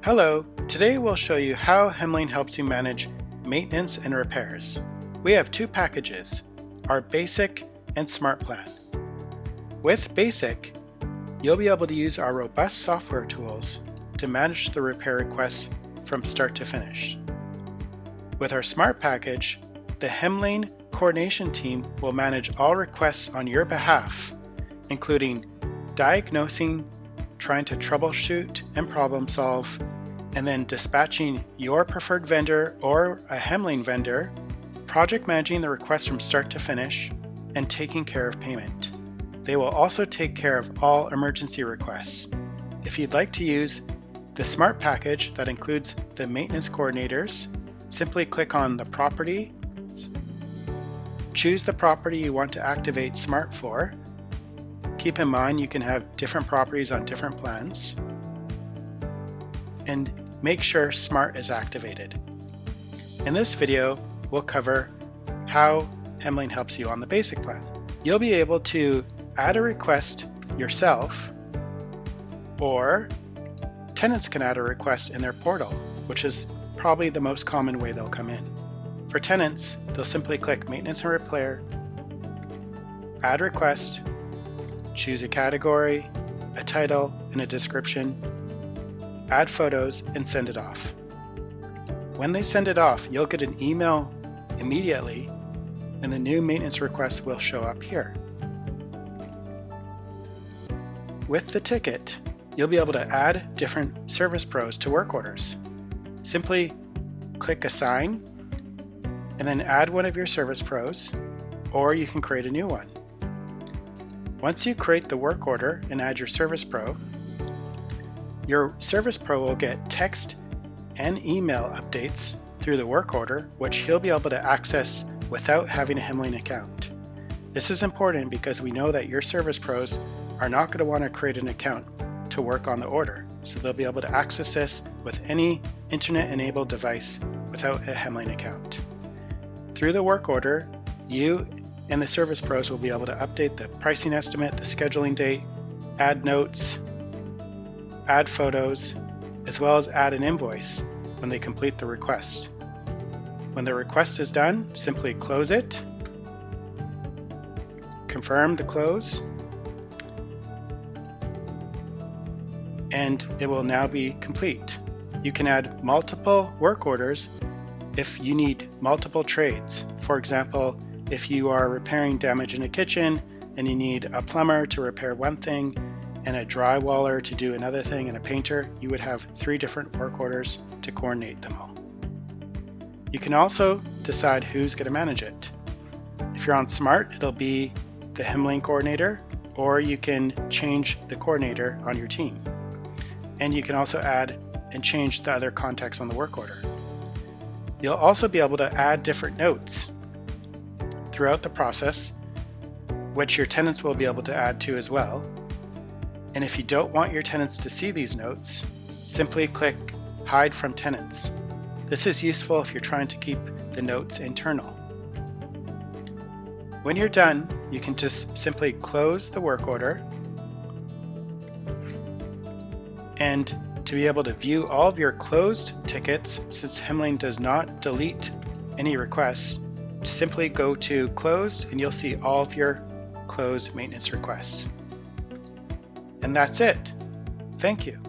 Hello, today we'll show you how Hemlane helps you manage maintenance and repairs. We have two packages, our Basic and Smart plan. With Basic, you'll be able to use our robust software tools to manage the repair requests from start to finish. With our Smart package, the Hemlane coordination team will manage all requests on your behalf, including diagnosing, trying to troubleshoot and problem solve, and then dispatching your preferred vendor or a Hemlane vendor, project managing the request from start to finish, and taking care of payment. They will also take care of all emergency requests. If you'd like to use the Smart package that includes the maintenance coordinators, simply click on the property, choose the property you want to activate Smart for. Keep in mind you can have different properties on different plans, and make sure Smart is activated. In this video, we'll cover how Hemlane helps you on the Basic plan. You'll be able to add a request yourself, or tenants can add a request in their portal, which is probably the most common way they'll come in. For tenants, they'll simply click Maintenance and Repair, Add Request, choose a category, a title, and a description, add photos, and send it off. When they send it off, you'll get an email immediately, and the new maintenance request will show up here. With the ticket, you'll be able to add different service pros to work orders. Simply click Assign, and then add one of your service pros, or you can create a new one. Once you create the work order and add your service pro will get text and email updates through the work order, which he'll be able to access without having a Hemlane account. This is important because we know that your service pros are not going to want to create an account to work on the order, so they'll be able to access this with any internet-enabled device without a Hemlane account. Through the work order, you and the service pros will be able to update the pricing estimate, the scheduling date, add notes, add photos, as well as add an invoice when they complete the request. When the request is done, simply close it, confirm the close, and it will now be complete. You can add multiple work orders if you need multiple trades. For example, if you are repairing damage in a kitchen and you need a plumber to repair one thing and a drywaller to do another thing and a painter, you would have 3 different work orders to coordinate them all. You can also decide who's going to manage it. If you're on Smart, it'll be the Hemlane coordinator, or you can change the coordinator on your team. And you can also add and change the other contacts on the work order. You'll also be able to add different notes throughout the process, which your tenants will be able to add to as well. And if you don't want your tenants to see these notes, simply click Hide from Tenants. This is useful if you're trying to keep the notes internal. When you're done, you can just simply close the work order, and to be able to view all of your closed tickets, since Hemlane does not delete any requests, simply go to Closed and you'll see all of your closed maintenance requests. And that's it. Thank you.